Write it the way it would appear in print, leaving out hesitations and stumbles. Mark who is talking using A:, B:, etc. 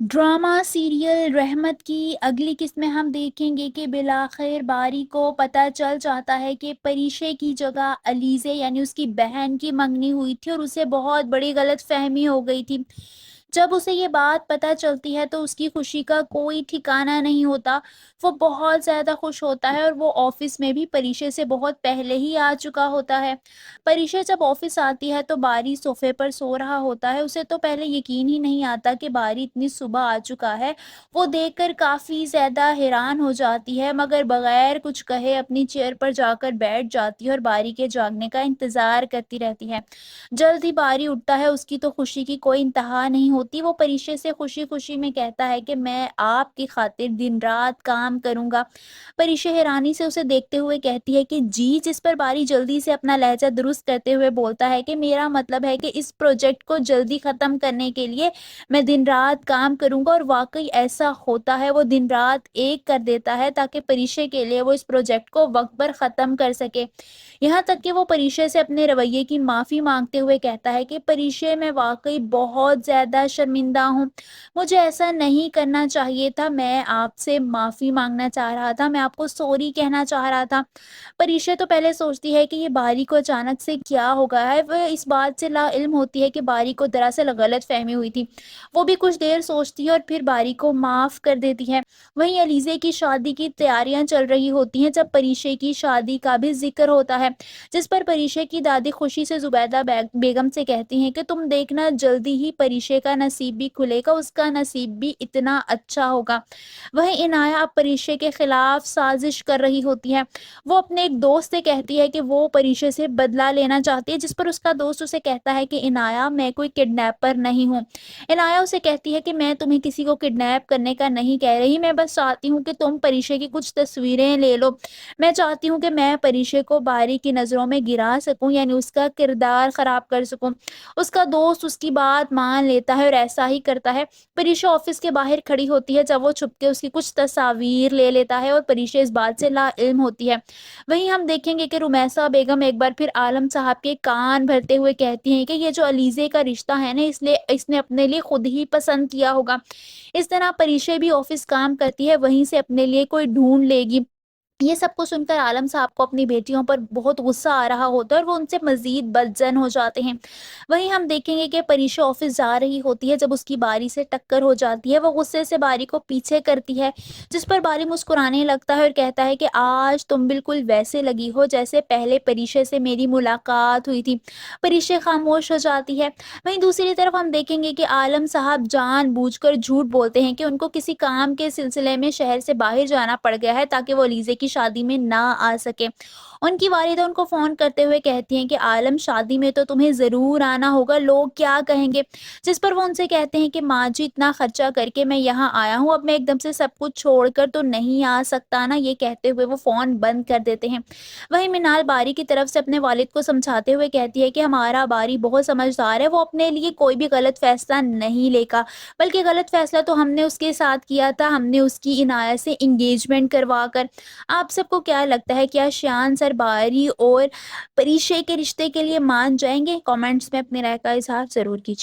A: Drama serial رحمت کی اگلی قسط میں ہم دیکھیں گے کہ بالآخر باری کو پتہ چل جاتا ہے کہ پریشے کی جگہ علیزے یعنی اس کی بہن کی منگنی ہوئی تھی اور اسے بہت بڑی غلط فہمی ہو گئی تھی۔ جب اسے یہ بات پتہ چلتی ہے تو اس کی خوشی کا کوئی ٹھکانہ نہیں ہوتا۔ وہ بہت زیادہ خوش ہوتا ہے اور وہ آفس میں بھی پریشے سے بہت پہلے ہی آ چکا ہوتا ہے۔ پریشا جب آفس آتی ہے تو باری صوفے پر سو رہا ہوتا ہے۔ اسے تو پہلے یقین ہی نہیں آتا کہ باری اتنی صبح آ چکا ہے۔ وہ دیکھ کر کافی زیادہ حیران ہو جاتی ہے مگر بغیر کچھ کہے اپنی چیئر پر جا کر بیٹھ جاتی ہے اور باری کے جاگنے کا انتظار کرتی رہتی ہے۔ جلد ہی باری اٹھتا ہے، اس کی تو خوشی کی کوئی انتہا نہیں ہوتی۔ وہ پریشے سے خوشی خوشی میں کہتا ہے کہ میں آپ کی خاطر دن رات کام کروں گا۔ پریشا حیرانی سے اسے دیکھتے ہوئے کہتی ہے کہ جی، جس پر باری جلدی سے اپنا لہجہ درست کرتے ہوئے بولتا ہے کہ میرا مطلب ہے کہ اس پروجیکٹ کو جلدی ختم کرنے کے لیے میں دن رات کام کروں گا، اور واقعی ایسا ہوتا ہے۔ وہ دن رات ایک کر دیتا ہے تاکہ پریشے کے لیے وہ اس پروجیکٹ کو وقت پر ختم کر سکے۔ یہاں تک کہ وہ پریشے سے اپنے رویے کی معافی مانگتے ہوئے کہتا ہے کہ پریشے میں واقعی بہت زیادہ شرمندہ ہوں، مجھے ایسا نہیں کرنا چاہیے تھا، میں آپ سے معافی مانگنا چاہ رہا تھا، میں آپ کو سوری کہنا چاہ رہا تھا۔ پریشا تو پہلے سوچتی ہے کہ یہ باری کو اچانک سے کیا ہو گیا ہے۔ وہ اس بات سے لا علم ہوتی ہے کہ باری کو دراصل غلط فہمی ہوئی تھی۔ وہ بھی کچھ دیر سوچتی ہے اور پھر باری کو معاف کر دیتی ہے۔ وہیں علیزے کی شادی کی تیاریاں چل رہی ہوتی ہیں جب پریشے کی شادی کا بھی ذکر ہوتا ہے، جس پر پریشے کی دادی خوشی سے زبیدہ بیگم سے کہتی ہیں کہ تم دیکھنا جلدی ہی پریشے کا نصیب بھی کھلے گا، اس کا نصیب بھی اتنا اچھا ہوگا۔ وہیں عنایہ اب پریشے کے خلاف سازش کر رہی ہوتی ہے۔ وہ اپنے ایک دوست سے کہتی ہے کہ وہ پریشے سے بدلہ لینا چاہتی ہے، جس پر اس کا دوست اسے کہتا ہے کہ عنایہ میں کوئی کڈنیپر نہیں ہوں۔ عنایہ اسے کہتی ہے کہ میں تمہیں کسی کو کڈنیپ کرنے کا نہیں کہہ رہی، میں بس چاہتی ہوں کہ تم پریشے کی کچھ تصویریں لے لو، میں چاہتی ہوں کہ میں پریشے کو باری کی نظروں میں گرا سکوں، یعنی اس کا کردار خراب کر سکوں۔ اس کا دوست اس کی بات مان لیتا ہے اور ایسا ہی کرتا ہے۔ پریشا آفس کے باہر کھڑی ہوتی ہے جب وہ چھپ کے اس کی کچھ تصاویر لے لیتا ہے اور پریشا اس بات سے لا علم ہوتی ہے۔ وہیں ہم دیکھیں گے کہ رمیسا بیگم ایک بار پھر عالم صاحب کے کان بھرتے ہوئے کہتی ہیں کہ یہ جو علیزے کا رشتہ ہے نا، اس نے اپنے لیے خود ہی پسند کیا ہوگا۔ اس طرح پریشا بھی آفس کام کرتی ہے، وہیں سے اپنے لیے کوئی ڈھونڈ لے گی۔ یہ سب کو سن کر عالم صاحب کو اپنی بیٹیوں پر بہت غصہ آ رہا ہوتا ہے اور وہ ان سے مزید بدظن ہو جاتے ہیں۔ وہیں ہم دیکھیں گے کہ پریشا آفس جا رہی ہوتی ہے جب اس کی باری سے ٹکر ہو جاتی ہے۔ وہ غصے سے باری کو پیچھے کرتی ہے، جس پر باری مسکرانے لگتا ہے اور کہتا ہے کہ آج تم بالکل ویسے لگی ہو جیسے پہلے پریشا سے میری ملاقات ہوئی تھی۔ پریشا خاموش ہو جاتی ہے۔ وہیں دوسری طرف ہم دیکھیں گے کہ عالم صاحب جان بوجھ کر جھوٹ بولتے ہیں کہ ان کو کسی کام کے سلسلے میں شہر سے باہر جانا پڑ گیا ہے تاکہ وہ علیزے کی شادی میں نہ آ سکے۔ ان کی والدہ ان کو فون کرتے ہوئے کہتی ہیں کہ عالم، شادی میں تو تمہیں ضرور آنا ہوگا، لوگ کیا کہیں گے؟ جس پر وہ ان سے کہتے ہیں کہ ماں جی، اتنا خرچہ کر کے میں یہاں آیا ہوں، اب میں ایک دم سے سب کچھ چھوڑ کر تو نہیں آ سکتا نا۔ یہ کہتے ہوئے وہ فون بند کر دیتے ہیں۔ وہیں منال باری کی طرف سے اپنے والد کو سمجھاتے ہوئے کہتی ہے کہ ہمارا باری بہت سمجھدار ہے، وہ اپنے لیے کوئی بھی غلط فیصلہ نہیں لے گا، بلکہ غلط فیصلہ تو ہم نے اس کے ساتھ کیا تھا، ہم نے اس کی عنایت سے انگیجمنٹ کروا کر۔ آپ سب کو کیا لگتا ہے، کیا شیان سر باری اور پریشے کے رشتے کے لیے مان جائیں گے؟ کامنٹس میں اپنی رائے کا اظہار ضرور کیجیے۔